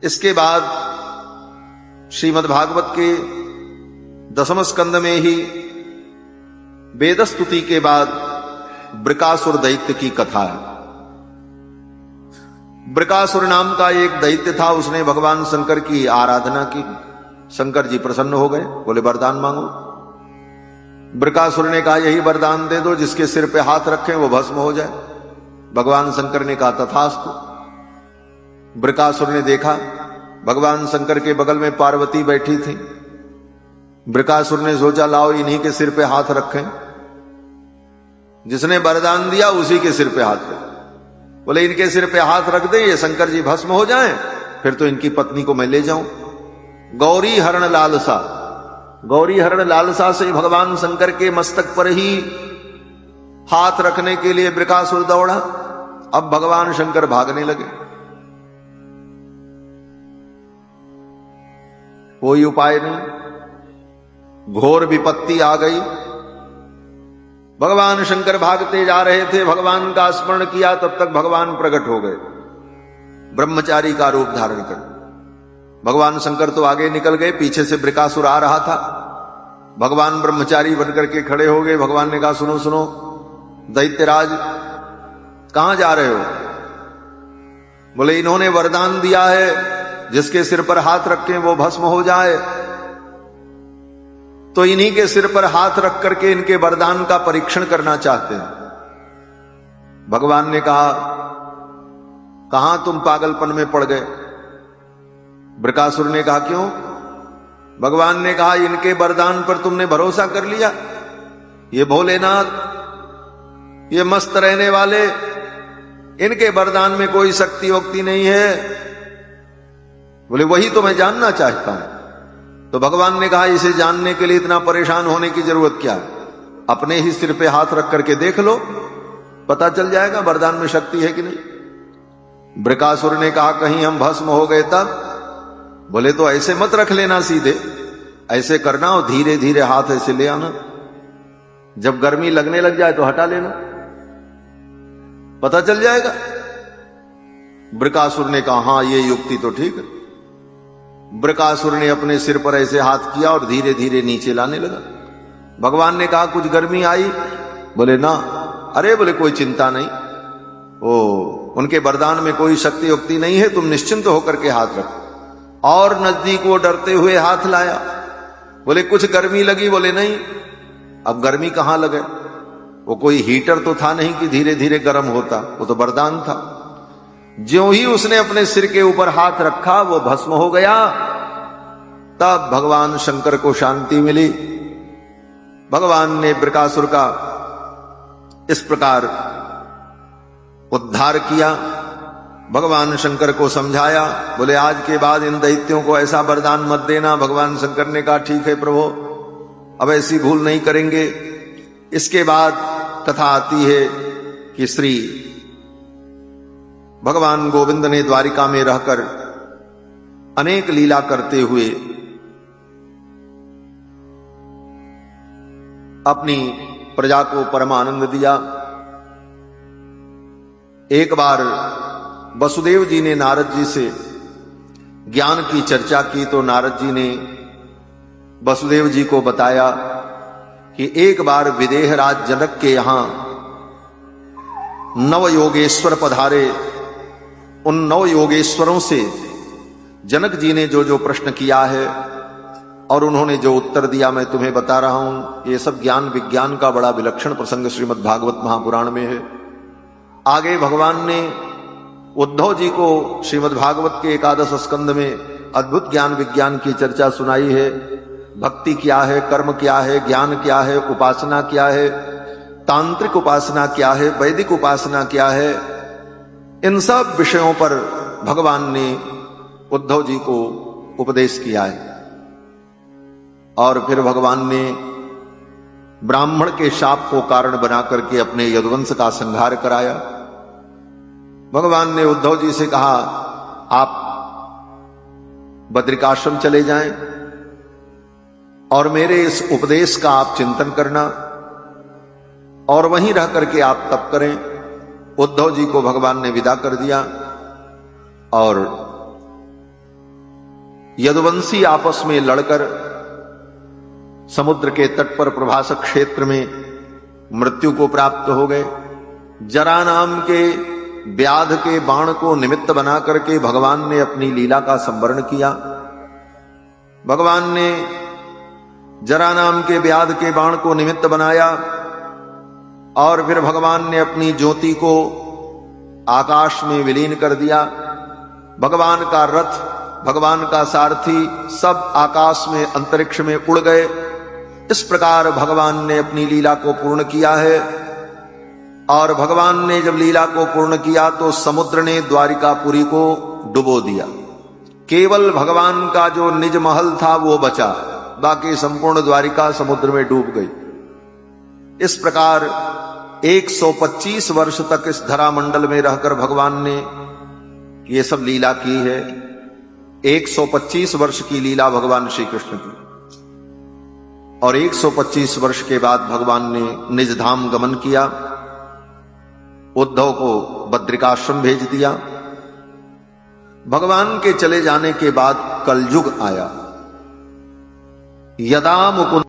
इसके बाद श्रीमद् भागवत के 10वें स्कंद में ही वेद स्तुति के बाद बृकासुर दैत्य की कथा है। बृकासुर नाम का एक दैत्य था, उसने भगवान शंकर की आराधना की। शंकर जी प्रसन्न हो गए, बोले वरदान मांगो। बृकासुर ने कहा यही वरदान दे दो, जिसके सिर पे हाथ रखें वो भस्म हो जाए। भगवान शंकर ने कहा तथास्तु। बृकासुर ने देखा भगवान शंकर के बगल में पार्वती बैठी थी। बृकासुर ने सोचा लाओ इन्हीं के सिर पे हाथ रखें, जिसने वरदान दिया उसी के सिर पे हाथ रखें। बोले इनके सिर पे हाथ रख दे, ये शंकर जी भस्म हो जाएं, फिर तो इनकी पत्नी को मैं ले जाऊं। गौरी हरण लालसा, गौरी हरण लालसा से भगवान शंकर के मस्तक पर ही हाथ रखने के लिए बृकासुर दौड़ा। अब भगवान शंकर भागने लगे, कोई उपाय नहीं, घोर विपत्ति आ गई। भगवान शंकर भागते जा रहे थे, भगवान का स्मरण किया, तब तक भगवान प्रकट हो गए ब्रह्मचारी का रूप धारण कर। भगवान शंकर तो आगे निकल गए, पीछे से बृकासुर आ रहा था। भगवान ब्रह्मचारी बनकर के खड़े हो गए। भगवान ने कहा, सुनो सुनो दैत्यराज, कहां जा रहे हो? बोले, इन्होंने वरदान दिया है जिसके सिर पर हाथ रखें वो भस्म हो जाए, तो इन्हीं के सिर पर हाथ रख करके इनके वरदान का परीक्षण करना चाहते हैं। भगवान ने कहा, कहां तुम पागलपन में पड़ गए? बृकासुर ने कहा, क्यों? भगवान ने कहा, इनके वरदान पर तुमने भरोसा कर लिया? ये भोलेनाथ, ये मस्त रहने वाले, इनके वरदान में कोई शक्ति वक्ति नहीं है। बोले, वही तो मैं जानना चाहता हूं। तो भगवान ने कहा, इसे जानने के लिए इतना परेशान होने की जरूरत क्या है? अपने ही सिर पे हाथ रख करके देख लो, पता चल जाएगा वरदान में शक्ति है कि नहीं। बृकासुर ने कहा, कहीं हम भस्म हो गए तब? बोले, तो ऐसे मत रख लेना सीधे, ऐसे करना और धीरे धीरे हाथ ऐसे ले आना, जब गर्मी लगने लग जाए तो हटा लेना, पता चल जाएगा। बृकासुर ने कहा, हां ये युक्ति तो ठीक है। बृकासुर ने अपने सिर पर ऐसे हाथ किया और धीरे धीरे नीचे लाने लगा। भगवान ने कहा, कुछ गर्मी आई? बोले, ना। अरे बोले, कोई चिंता नहीं, उनके वरदान में कोई शक्ति युक्ति नहीं है, तुम निश्चिंत होकर के हाथ रखो। और नजदीक वो डरते हुए हाथ लाया। बोले, कुछ गर्मी लगी? बोले, नहीं। अब गर्मी कहां लगे? वो कोई हीटर तो था नहीं कि धीरे धीरे गर्म होता, वो तो वरदान था। ज्यों ही उसने अपने सिर के ऊपर हाथ रखा वो भस्म हो गया। तब भगवान शंकर को शांति मिली। भगवान ने बृकासुर का इस प्रकार उद्धार किया। भगवान शंकर को समझाया। बोले, आज के बाद इन दैत्यों को ऐसा वरदान मत देना। भगवान शंकर ने कहा, ठीक है प्रभु, अब ऐसी भूल नहीं करेंगे। इसके बाद कथा आती है कि श्री भगवान गोविंद ने द्वारिका में रहकर अनेक लीला करते हुए अपनी प्रजा को परमानंद दिया। एक बार वसुदेव जी ने नारद जी से ज्ञान की चर्चा की, तो नारद जी ने वसुदेव जी को बताया कि एक बार विदेहराज जनक के यहां नव योगेश्वर पधारे। उन नव योगेश्वरों से जनक जी ने जो जो प्रश्न किया है और उन्होंने जो उत्तर दिया, मैं तुम्हें बता रहा हूं। ये सब ज्ञान विज्ञान का बड़ा विलक्षण प्रसंग श्रीमद् भागवत महापुराण में है। आगे भगवान ने उद्धव जी को श्रीमद् भागवत के एकादश स्कंद में अद्भुत ज्ञान विज्ञान की चर्चा सुनाई है। भक्ति क्या है, कर्म क्या है, ज्ञान क्या है, उपासना क्या है, तांत्रिक उपासना क्या है, वैदिक उपासना क्या है, इन सब विषयों पर भगवान ने उद्धव जी को उपदेश किया है। और फिर भगवान ने ब्राह्मण के शाप को कारण बना करके अपने यदुवंश का संहार कराया। भगवान ने उद्धव जी से कहा, आप बद्रिकाश्रम चले जाएं और मेरे इस उपदेश का आप चिंतन करना और वहीं रह करके आप तप करें। उद्धव जी को भगवान ने विदा कर दिया और यदुवंशी आपस में लड़कर समुद्र के तट पर प्रभासक क्षेत्र में मृत्यु को प्राप्त हो गए। जरा नाम के व्याध के बाण को निमित्त बना करके भगवान ने अपनी लीला का संवरण किया। भगवान ने जरा नाम के व्याध के बाण को निमित्त बनाया और फिर भगवान ने अपनी ज्योति को आकाश में विलीन कर दिया। भगवान का रथ, भगवान का सारथी सब आकाश में अंतरिक्ष में उड़ गए। इस प्रकार भगवान ने अपनी लीला को पूर्ण किया है। और भगवान ने जब लीला को पूर्ण किया तो समुद्र ने द्वारिकापुरी को डुबो दिया। केवल भगवान का जो निज महल था वो बचा, बाकी संपूर्ण द्वारिका समुद्र में डूब गई। इस प्रकार 125 वर्ष तक इस धरा मंडल में रहकर भगवान ने ये सब लीला की है। 125 वर्ष की लीला भगवान श्री कृष्ण की। और 125 वर्ष के बाद भगवान ने निज धाम गमन किया। उद्धव को बद्रिकाश्रम भेज दिया। भगवान के चले जाने के बाद कलयुग आया। यदा मुकुंद